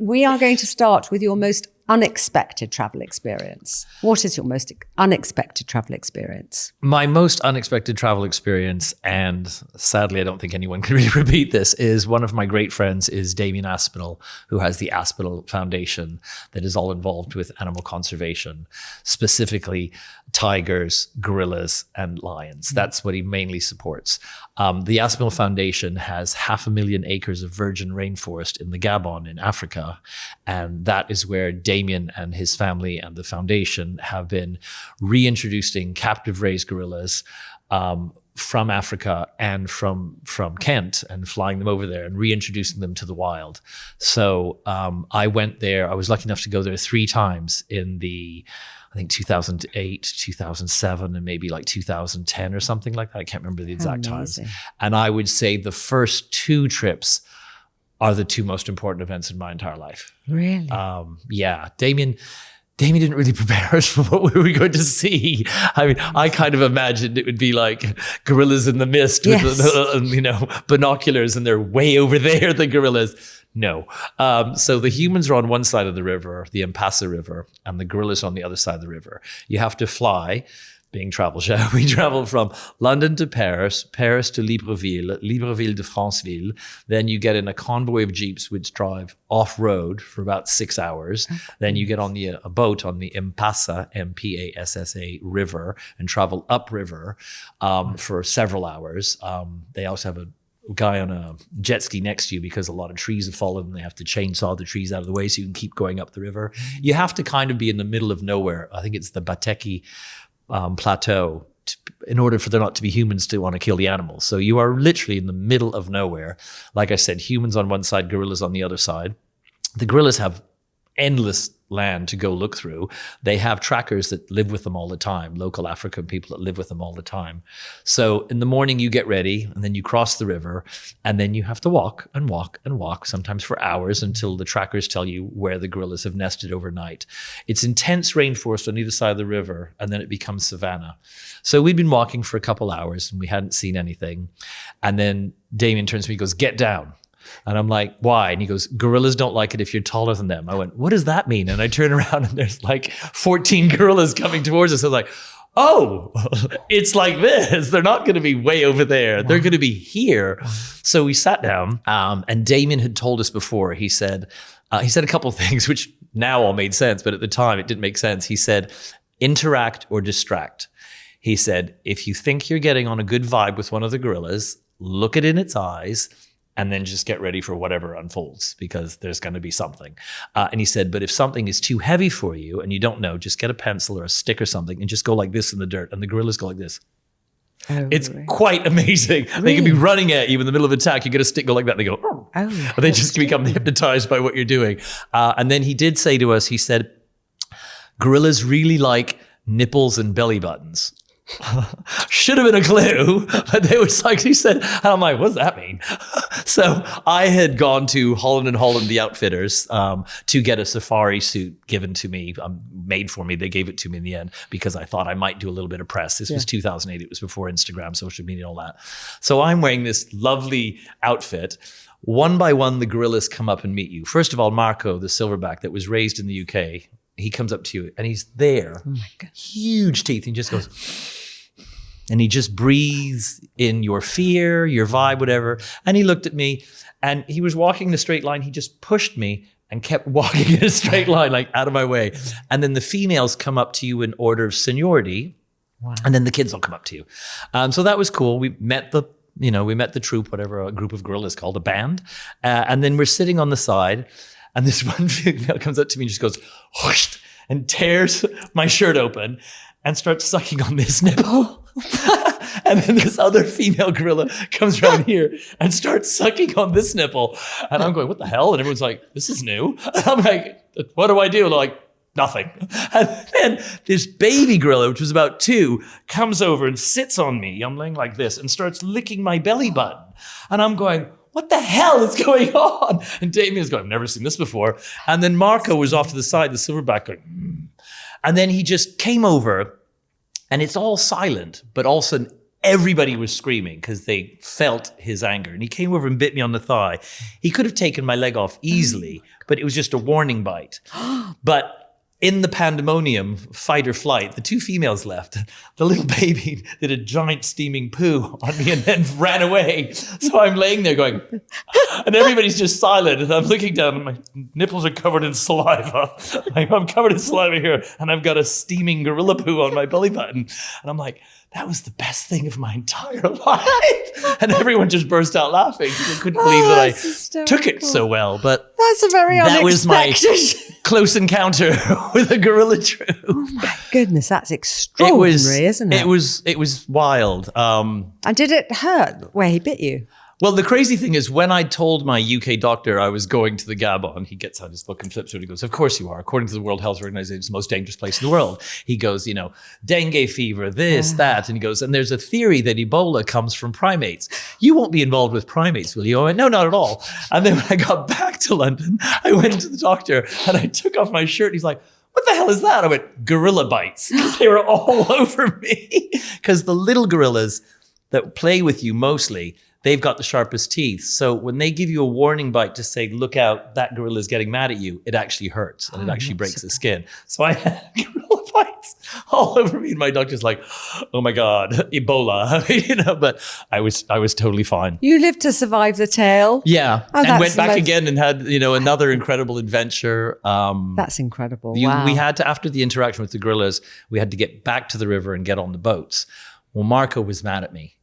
We are going to start with your most unexpected travel experience. What is your most unexpected travel experience? My most unexpected travel experience, and sadly I don't think anyone can really repeat this, is one of my great friends is Damien Aspinall, who has the Aspinall Foundation that is all involved with animal conservation, specifically tigers, gorillas, and lions. That's what he mainly supports. The Aspinall Foundation has 500,000 acres of virgin rainforest in the Gabon in Africa, and that is where Damien and his family and the foundation have been reintroducing captive raised gorillas from Africa and from Kent, and flying them over there and reintroducing them to the wild. So I went there. I was lucky enough to go there 3 times in I think 2008, 2007, and maybe like 2010 or something like that. I can't remember the exact times. And I would say the first 2 trips are the 2 most important events in my entire life. Really? Yeah. Damien didn't really prepare us for what we were going to see. I mean, I kind of imagined it would be like gorillas in the mist with binoculars, and they're way over there, the gorillas. No. So the humans are on one side of the river, the Mpasa River, and the gorillas on the other side of the river. You have to fly, being travel show. We travel from London to Paris, Paris to Libreville, Libreville to Franceville. Then you get in a convoy of jeeps which drive off-road for about 6 hours. Then you get on a boat on the Mpasa, Mpassa river, and travel upriver for several hours. They also have a guy on a jet ski next to you because a lot of trees have fallen and they have to chainsaw the trees out of the way so you can keep going up the river. You have to kind of be in the middle of nowhere. I think it's the Bateki plateau in order for there not to be humans to want to kill the animals. So you are literally in the middle of nowhere. Like I said, humans on one side, gorillas on the other side. The gorillas have endless land to go look through. They have trackers that live with them all the time, local African people that live with them all the time. So in the morning you get ready, and then you cross the river, and then you have to walk and walk and walk, sometimes for hours, until the trackers tell you where the gorillas have nested overnight. It's intense rainforest on either side of the river, and then it becomes savanna. So we'd been walking for a couple hours and we hadn't seen anything. And then Damien turns to me and goes, "Get down." And I'm like, "Why?" And he goes, "Gorillas don't like it if you're taller than them." I went, "What does that mean?" And I turn around and there's like 14 gorillas coming towards us. I was like, "Oh, it's like this. They're not going to be way over there. They're going to be here." So we sat down, and Damien had told us before. He said a couple of things which now all made sense, but at the time it didn't make sense. He said, "Interact or distract." He said, "If you think you're getting on a good vibe with one of the gorillas, look it in its eyes, and then just get ready for whatever unfolds, because there's going to be something." And he said, "But if something is too heavy for you and you don't know, just get a pencil or a stick or something and just go like this in the dirt." And the gorillas go like this. Oh, it's really? Quite amazing. Really? They can be running at you in the middle of attack. You get a stick, go like that. And they go, "Oh." Or they just become hypnotized by what you're doing. And then he did say to us, he said, "Gorillas really like nipples and belly buttons." Should have been a clue, but they was like, he said, and I'm like, "What does that mean?" So I had gone to Holland & Holland, the outfitters, to get a safari suit given to me, made for me. They gave it to me in the end because I thought I might do a little bit of press. This was 2008. It was before Instagram, social media, and all that. So I'm wearing this lovely outfit. One by one, the gorillas come up and meet you. First of all, Marco, the silverback that was raised in the UK, he comes up to you and he's there. Oh my God. Huge teeth. He just goes, and he just breathes in your fear, your vibe, whatever. And he looked at me and he was walking in a straight line. He just pushed me and kept walking in a straight line, like out of my way. And then the females come up to you in order of seniority. Wow. And then the kids will come up to you. So that was cool. We met the troop, whatever a group of gorillas called, a band. And then we're sitting on the side. And this one female comes up to me and just goes, whoosh, and tears my shirt open and starts sucking on this nipple. And then this other female gorilla comes around here and starts sucking on this nipple. And I'm going, "What the hell?" And everyone's like, "This is new." And I'm like, "What do I do?" And they're like, "Nothing." And then this baby gorilla, which was about 2, comes over and sits on me. I'm laying like this and starts licking my belly button. And I'm going, "What the hell is going on?" And Damien's going, "I've never seen this before." And then Marco was off to the side, the silverback, going, And then he just came over, and it's all silent, but also everybody was screaming because they felt his anger. And he came over and bit me on the thigh. He could have taken my leg off easily, but it was just a warning bite. But in the pandemonium, fight or flight, the two females left. The little baby did a giant steaming poo on me and then ran away. So I'm laying there going, and everybody's just silent. And I'm looking down and my nipples are covered in saliva. I'm covered in saliva here. And I've got a steaming gorilla poo on my belly button. And I'm like, that was the best thing of my entire life. And everyone just burst out laughing. They couldn't believe that I took it so well. But that's a very that unexpected. was my close encounter with a gorilla troop. Oh my goodness, that's extraordinary, isn't it? It was wild. And did it hurt where he bit you? Well, the crazy thing is when I told my UK doctor I was going to the Gabon, he gets out his book and flips through it. He goes, of course you are. According to the World Health Organization, it's the most dangerous place in the world. He goes, dengue fever, this, that. And he goes, and there's a theory that Ebola comes from primates. You won't be involved with primates, will you? I went, no, not at all. And then when I got back to London, I went to the doctor and I took off my shirt. He's like, what the hell is that? I went, gorilla bites. They were all over me. Because the little gorillas that play with you mostly, they've got the sharpest teeth. So when they give you a warning bite to say, look out, that gorilla is getting mad at you, it actually hurts and it actually breaks the skin. So I had gorilla bites all over me. And my doctor's like, oh my God, Ebola, but I was totally fine. You lived to survive the tale. Yeah. Oh, and went back again and had, another incredible adventure. That's incredible. Wow. We had to, after the interaction with the gorillas, we had to get back to the river and get on the boats. Well, Marco was mad at me.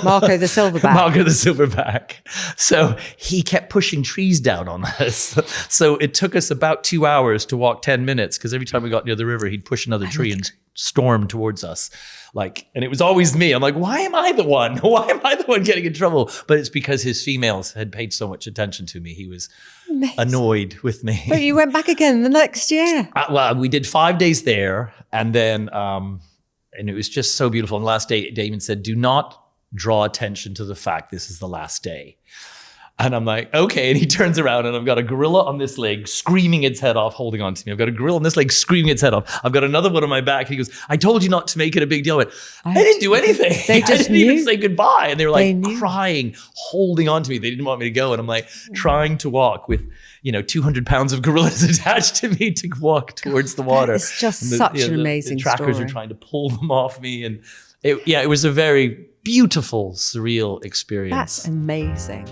Marco the silverback. Marco the silverback. So he kept pushing trees down on us. So it took us about 2 hours to walk 10 minutes because every time we got near the river, he'd push another tree and storm towards us. And it was always me. I'm like, why am I the one? Why am I the one getting in trouble? But it's because his females had paid so much attention to me. He was annoyed with me. But you went back again the next year. Well, we did 5 days there and then... and it was just so beautiful. And the last day, Damien said, do not draw attention to the fact this is the last day. And I'm like, okay. And he turns around and I've got a gorilla on this leg screaming its head off, holding on to me. I've got a gorilla on this leg screaming its head off. I've got another one on my back. He goes, I told you not to make it a big deal. I didn't do anything. They just I didn't even say goodbye. And they were like crying, holding on to me. They didn't want me to go. And I'm like trying to walk with 200 pounds of gorillas attached to me to walk towards the water. It's just such an amazing story. The trackers are trying to pull them off me. And it was a very beautiful, surreal experience. That's amazing.